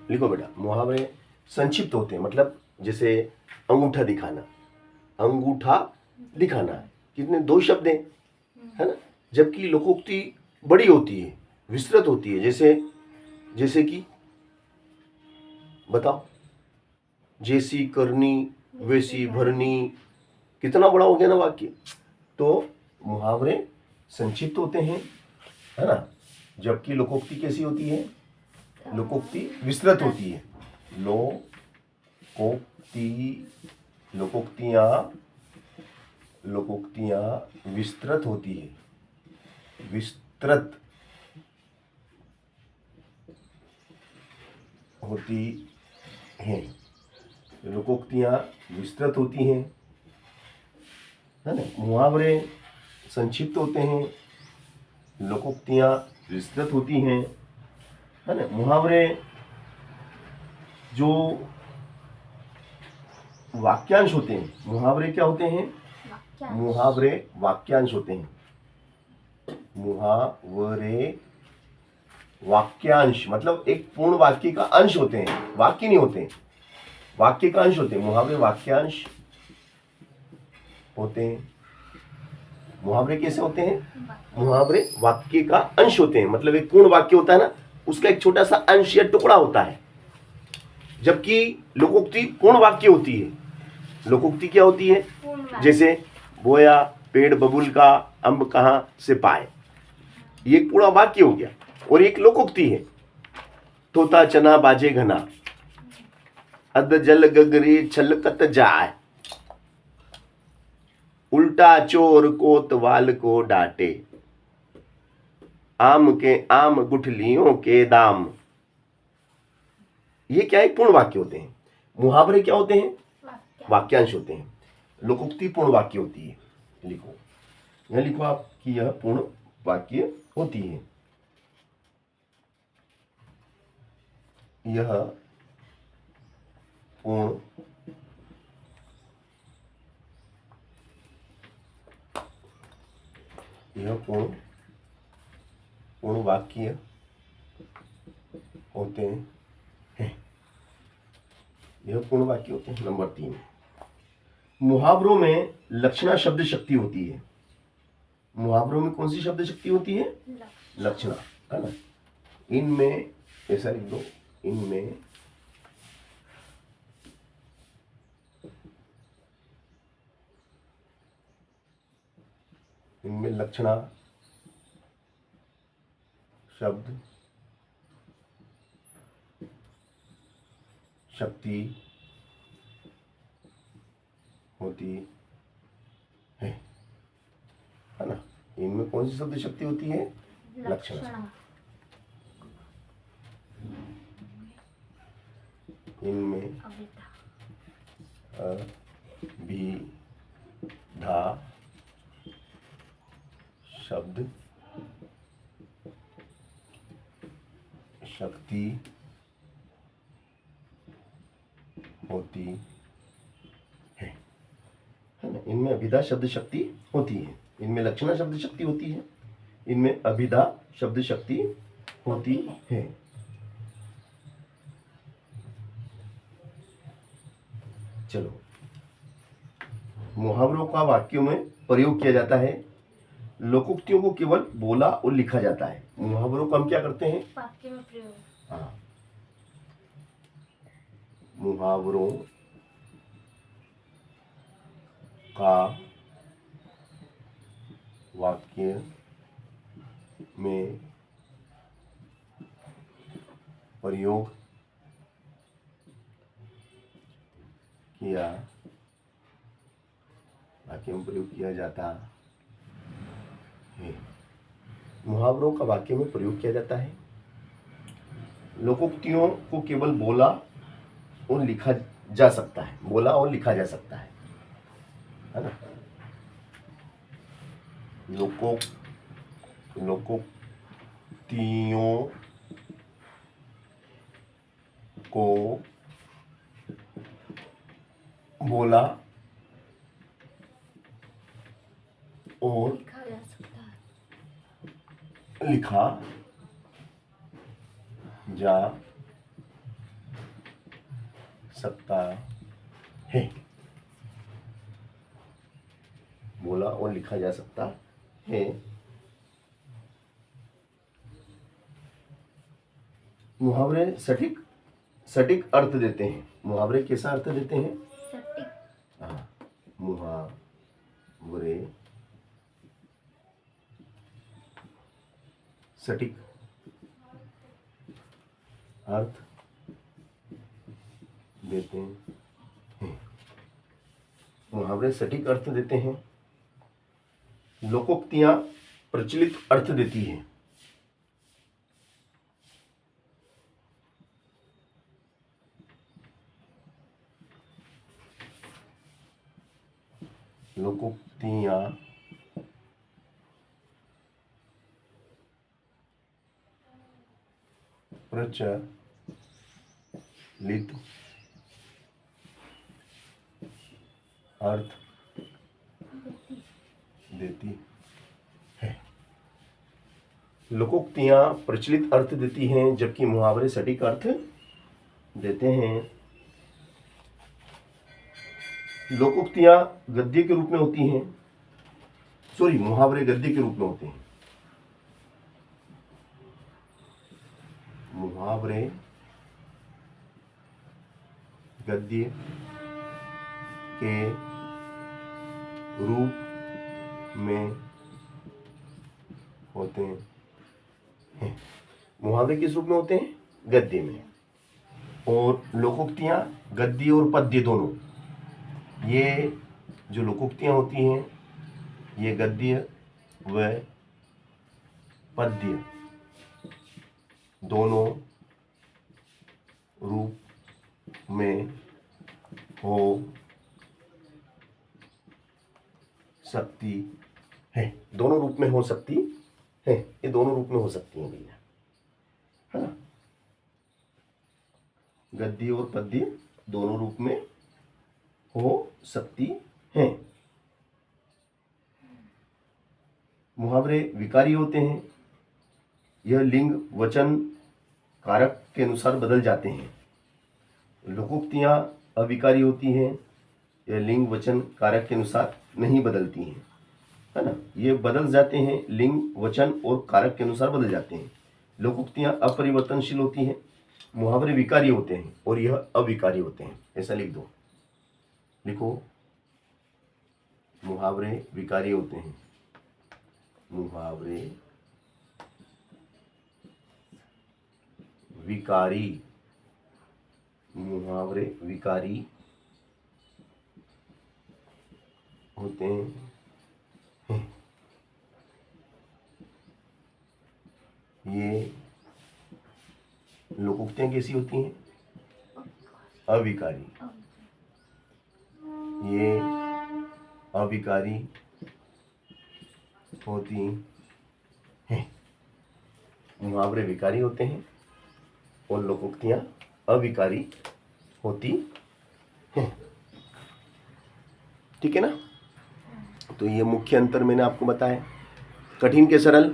लिखो बेटा, मुहावरे संक्षिप्त होते हैं, मतलब जैसे अंगूठा दिखाना, अंगूठा दिखाना, कितने 2 शब्द हैं, है ना। जबकि लोकोक्ति बड़ी होती है, विस्तृत होती है। जैसे कि बताओ, जैसी करनी वैसी भरनी, कितना बड़ा हो गया ना वाक्य। तो मुहावरे संक्षिप्त होते हैं, है ना, जबकि लोकोक्ति कैसी होती है, लोकोक्ति विस्तृत होती है। लोकोक्तियां विस्तृत होती है, विस्तृत होती हैं, लोकोक्तियां विस्तृत होती हैं, है ना। मुहावरे संक्षिप्त होते हैं, लोकोक्तियां विस्तृत होती हैं, है ना। मुहावरे जो वाक्यांश होते हैं, मुहावरे क्या होते हैं, मुहावरे वाक्यांश होते हैं। मुहावरे वाक्यांश मतलब एक पूर्ण वाक्य का अंश होते हैं, वाक्य नहीं होते, वाक्य का अंश होते हैं। मुहावरे वाक्यांश होते हैं। मुहावरे कैसे होते हैं, मुहावरे वाक्य का अंश होते हैं, मतलब एक पूर्ण वाक्य होता है ना, उसका एक छोटा सा अंश या टुकड़ा होता है। जबकि लोकोक्ति पूर्ण वाक्य होती है। लोकोक्ति क्या होती है, जैसे बोया पेड़ बबुल का, अम्ब कहां से पाए, ये एक पूरा वाक्य हो गया। और एक लोकोक्ति है, तोता चना बाजे घना, अद जल गगरी छलकत जाए, उल्टा चोर कोतवाल को डांटे, आम के आम गुठलियों के दाम। ये क्या है, पूर्ण वाक्य होते हैं। मुहावरे क्या होते हैं, वाक्यांश होते हैं। लोकोक्ति पूर्ण वाक्य होती है। लिखो, यह लिखो आप कि यह पूर्ण वाक्य होती है। यह पूर्ण पूर्ण वाक्य होते हैं। यह पूर्ण वाक्य होते हैं। नंबर 3, मुहावरों में लक्षणा शब्द शक्ति होती है। मुहावरों में कौन सी शब्द शक्ति होती है, लक्षणा, है ना। इनमें ऐसा लिख दो, इनमें लक्षणा शब्द शक्ति होती है ना। इनमें कौन सी शब्द शक्ति होती है, लक्षणा। इनमें अभिधा शब्द शक्ति होती है ना। इनमें अभिधा शब्द शक्ति होती है, इनमें लक्षणा शब्द शक्ति होती है, इनमें अभिधा शब्द शक्ति होती है। चलो, मुहावरों का वाक्यों में प्रयोग किया जाता है। लोकोक्तियों को केवल बोला और लिखा जाता है। मुहावरों का हम क्या करते हैं, वाक्य में प्रयोग। हाँ, मुहावरों का वाक्य में प्रयोग किया, वाक्य में प्रयोग किया जाता है। मुहावरों का वाक्य में प्रयोग किया जाता है। लोकोक्तियों को केवल बोला और लिखा जा सकता है, बोला और लिखा जा सकता है ना। लोकोक्तियों को बोला और लिखा जा सकता है, बोला और लिखा जा सकता है। मुहावरे सटीक सटीक अर्थ देते हैं। मुहावरे कैसा अर्थ देते हैं? सटीक। हाँ, मुहावरे सटीक अर्थ देते हैं। मुहावरे सटीक अर्थ देते हैं। लोकोक्तियां प्रचलित अर्थ देती हैं। लोकोक्तियां प्रचलित अर्थ देती है। लोकोक्तियां प्रचलित अर्थ देती हैं जबकि मुहावरे सटीक अर्थ देते हैं। लोकोक्तियां गद्य के रूप में होती हैं, सॉरी, मुहावरे गद्य के रूप में होते हैं। मुहावरे गद्य के रूप में होते हैं। मुहावरे किस रूप में होते हैं? गद्य में। और लोकोक्तियां गद्य और पद्य दोनों, ये जो लोकोक्तियां होती हैं ये गद्य व पद्य दोनों रूप में हो सकती है। दोनों रूप में हो सकती है, ये दोनों रूप में हो सकती हैं भैया, है ना। गद्य और पद्य दोनों रूप में हो सकती हैं। मुहावरे विकारी होते हैं। यह लिंग वचन कारक के अनुसार बदल जाते हैं। लोकोक्तियां अविकारी होती हैं। यह लिंग वचन कारक के अनुसार नहीं बदलती हैं, है ना। ये बदल जाते हैं, लिंग वचन और कारक के अनुसार बदल जाते हैं। लोकोक्तियां अपरिवर्तनशील होती हैं। मुहावरे विकारी होते हैं और यह अविकारी होते हैं। ऐसा लिख दो, लिखो, मुहावरे विकारी होते हैं। मुहावरे विकारी, मुहावरे विकारी होते हैं। ये लोकोक्तियां कैसी होती हैं? अविकारी। ये अविकारी होती हैं। मुहावरे विकारी होते हैं और लोकोक्तियां अविकारी होती हैं। ठीक है ना। तो ये मुख्य अंतर मैंने आपको बताया। कठिन के सरल